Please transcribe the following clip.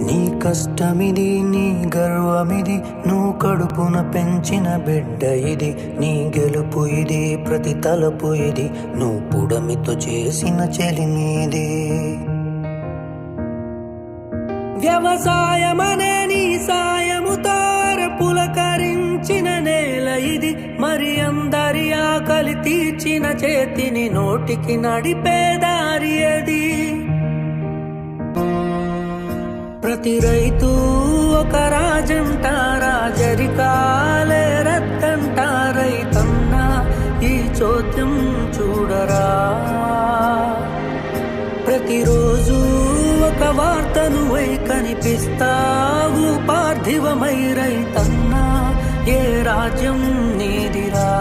నీ కష్టమిది, నీ గర్వమిది, నువ్వు కడుపున పెంచిన బిడ్డ ఇది. నీ గెలుపు ఇది, ప్రతి తలపు ఇది, నువ్వు పుడమితో చేసిన చెలిమీది. వ్యవసాయమనే నీ సాయముతో పులకరించిన నేల ఇది. మరి అందరి ఆకలి తీర్చిన చేతిని నోటికి నడిపే దారి అది. ప్రతి రైతు ఒక రాజంట, రాజరికాలే రద్దంట. రైతన్నా ఈ చోద్యం చూడరా. ప్రతిరోజు ఒక వార్తను వై కనిపిస్తావు పార్థివమై. రైతన్నా ఏ రాజ్యం నీదిరా.